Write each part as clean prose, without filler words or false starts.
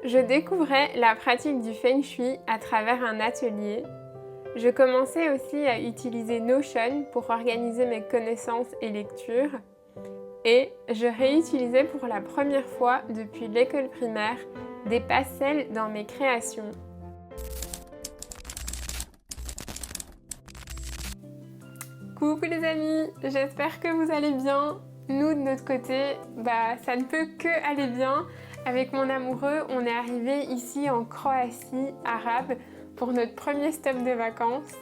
Je découvrais la pratique du Feng Shui à travers un atelier. Je commençais aussi à utiliser Notion pour organiser mes connaissances et lectures. Et je réutilisais pour la première fois depuis l'école primaire des pastels dans mes créations. Coucou les amis, j'espère que vous allez bien. Nous de notre côté, ça ne peut que aller bien. Avec mon amoureux, on est arrivé ici en Croatie arabe pour notre premier stop de vacances.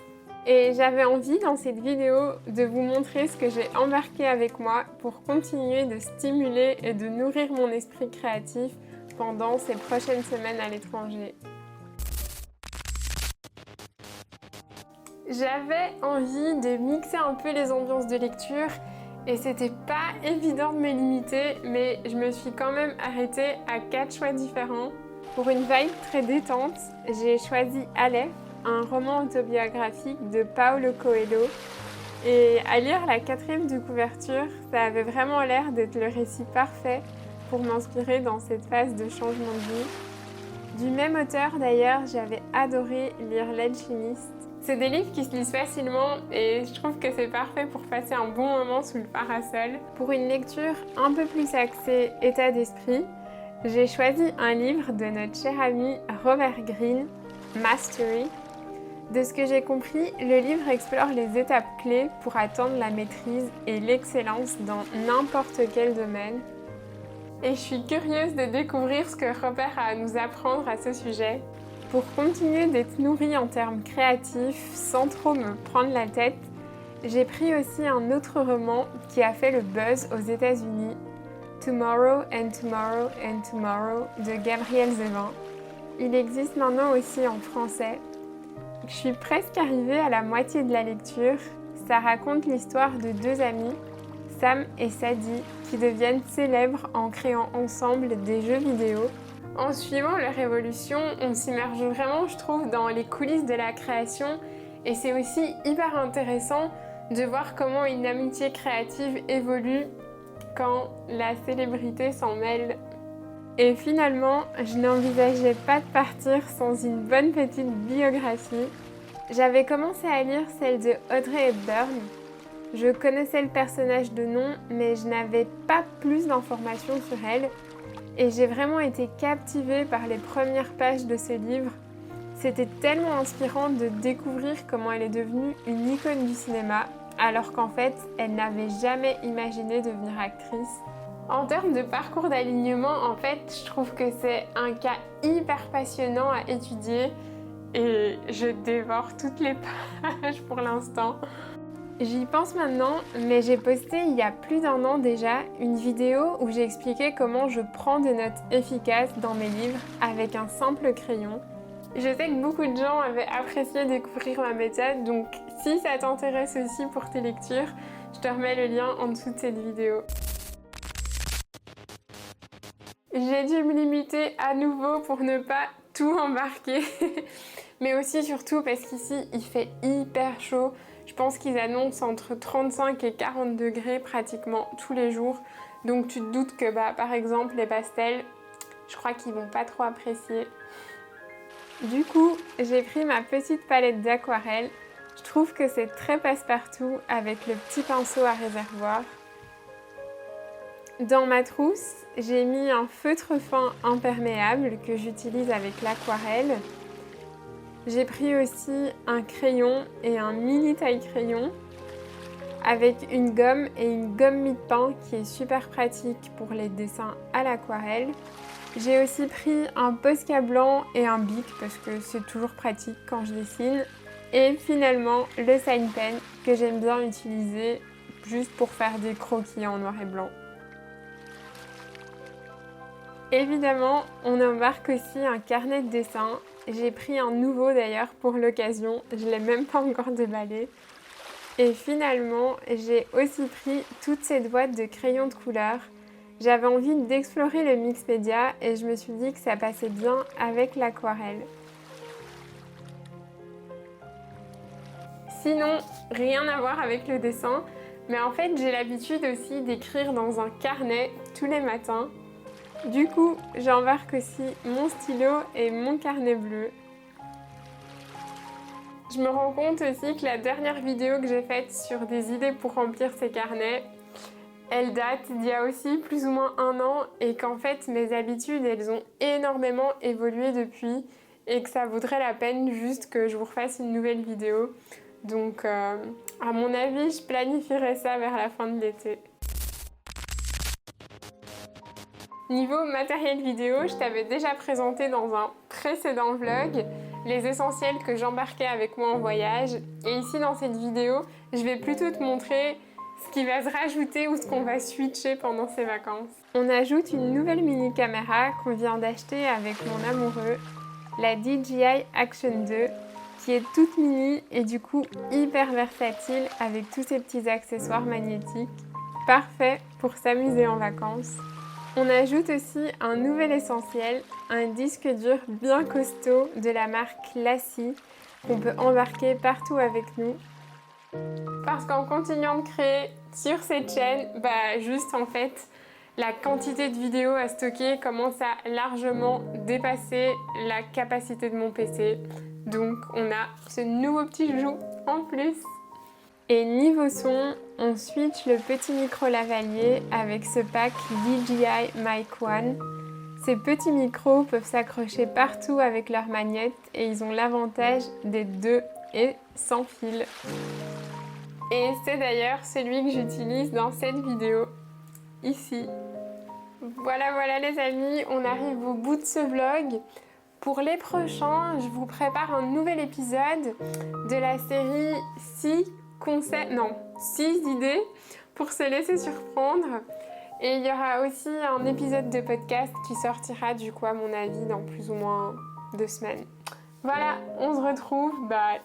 Et j'avais envie dans cette vidéo de vous montrer ce que j'ai embarqué avec moi pour continuer de stimuler et de nourrir mon esprit créatif pendant ces prochaines semaines à l'étranger. J'avais envie de mixer un peu les ambiances de lecture et c'était pas évident de me limiter, mais je me suis quand même arrêtée à 4 choix différents. Pour une vibe très détente, j'ai choisi Aleph, un roman autobiographique de Paulo Coelho. Et à lire la 4e de couverture, ça avait vraiment l'air d'être le récit parfait pour m'inspirer dans cette phase de changement de vie. Du même auteur d'ailleurs, j'avais adoré lire L'Alchimiste. C'est des livres qui se lisent facilement et je trouve que c'est parfait pour passer un bon moment sous le parasol. Pour une lecture un peu plus axée état d'esprit, j'ai choisi un livre de notre cher ami Robert Greene, Mastery. De ce que j'ai compris, le livre explore les étapes clés pour atteindre la maîtrise et l'excellence dans n'importe quel domaine. Et je suis curieuse de découvrir ce que Robert a à nous apprendre à ce sujet. Pour continuer d'être nourrie en termes créatifs sans trop me prendre la tête, j'ai pris aussi un autre roman qui a fait le buzz aux États-Unis, Tomorrow and Tomorrow and Tomorrow de Gabriel Zevin. Il existe maintenant aussi en français. Je suis presque arrivée à la moitié de la lecture. Ça raconte l'histoire de 2 amis, Sam et Sadie, qui deviennent célèbres en créant ensemble des jeux vidéo. En suivant leur évolution, on s'immerge vraiment, je trouve, dans les coulisses de la création et c'est aussi hyper intéressant de voir comment une amitié créative évolue quand la célébrité s'en mêle. Et finalement, je n'envisageais pas de partir sans une bonne petite biographie. J'avais commencé à lire celle de Audrey Hepburn. Je connaissais le personnage de nom, mais je n'avais pas plus d'informations sur elle. Et j'ai vraiment été captivée par les premières pages de ce livre. C'était tellement inspirant de découvrir comment elle est devenue une icône du cinéma, alors qu'en fait, elle n'avait jamais imaginé devenir actrice. En termes de parcours d'alignement, en fait, je trouve que c'est un cas hyper passionnant à étudier et je dévore toutes les pages pour l'instant. J'y pense maintenant, mais j'ai posté il y a plus d'1 an déjà une vidéo où j'ai expliqué comment je prends des notes efficaces dans mes livres avec un simple crayon. Je sais que beaucoup de gens avaient apprécié découvrir ma méthode, donc si ça t'intéresse aussi pour tes lectures, je te remets le lien en dessous de cette vidéo. J'ai dû me limiter à nouveau pour ne pas tout embarquer, mais aussi surtout parce qu'ici il fait hyper chaud. Je pense qu'ils annoncent entre 35 et 40 degrés pratiquement tous les jours. Donc tu te doutes que par exemple les pastels, je crois qu'ils vont pas trop apprécier. Du coup, j'ai pris ma petite palette d'aquarelle. Je trouve que c'est très passe-partout avec le petit pinceau à réservoir. Dans ma trousse, j'ai mis un feutre fin imperméable que j'utilise avec l'aquarelle. J'ai pris aussi un crayon et un mini taille-crayon avec une gomme et une gomme mie-de-pain qui est super pratique pour les dessins à l'aquarelle. J'ai aussi pris un Posca blanc et un bic parce que c'est toujours pratique quand je dessine. Et finalement, le sign pen que j'aime bien utiliser juste pour faire des croquis en noir et blanc. Évidemment, on embarque aussi un carnet de dessin. J'ai pris un nouveau d'ailleurs pour l'occasion, je ne l'ai même pas encore déballé. Et finalement, j'ai aussi pris toute cette boîte de crayons de couleur. J'avais envie d'explorer le mix média et je me suis dit que ça passait bien avec l'aquarelle. Sinon, rien à voir avec le dessin, mais en fait j'ai l'habitude aussi d'écrire dans un carnet tous les matins. Du coup, j'embarque aussi mon stylo et mon carnet bleu. Je me rends compte aussi que la dernière vidéo que j'ai faite sur des idées pour remplir ces carnets, elle date d'il y a aussi plus ou moins 1 an et qu'en fait mes habitudes elles ont énormément évolué depuis et que ça vaudrait la peine juste que je vous refasse une nouvelle vidéo. Donc à mon avis je planifierai ça vers la fin de l'été. Niveau matériel vidéo, je t'avais déjà présenté dans un précédent vlog les essentiels que j'embarquais avec moi en voyage. Et ici dans cette vidéo, je vais plutôt te montrer ce qui va se rajouter ou ce qu'on va switcher pendant ces vacances. On ajoute une nouvelle mini caméra qu'on vient d'acheter avec mon amoureux, la DJI Action 2, qui est toute mini et du coup hyper versatile avec tous ces petits accessoires magnétiques. Parfait pour s'amuser en vacances. On ajoute aussi un nouvel essentiel, un disque dur bien costaud de la marque Lassi qu'on peut embarquer partout avec nous. Parce qu'en continuant de créer sur cette chaîne, juste en fait, la quantité de vidéos à stocker commence à largement dépasser la capacité de mon PC. Donc on a ce nouveau petit joujou en plus. Et niveau son, on switch le petit micro lavalier avec ce pack DJI Mic One. Ces petits micros peuvent s'accrocher partout avec leurs magnettes et ils ont l'avantage d'être 2 et sans fil. Et c'est d'ailleurs celui que j'utilise dans cette vidéo, ici. Voilà les amis, on arrive au bout de ce vlog. Pour les prochains, je vous prépare un nouvel épisode de la série 6 idées pour se laisser surprendre. Et il y aura aussi un épisode de podcast qui sortira du coup à mon avis dans plus ou moins 2 semaines. Voilà, on se retrouve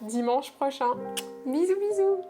dimanche prochain. Bisous bisous.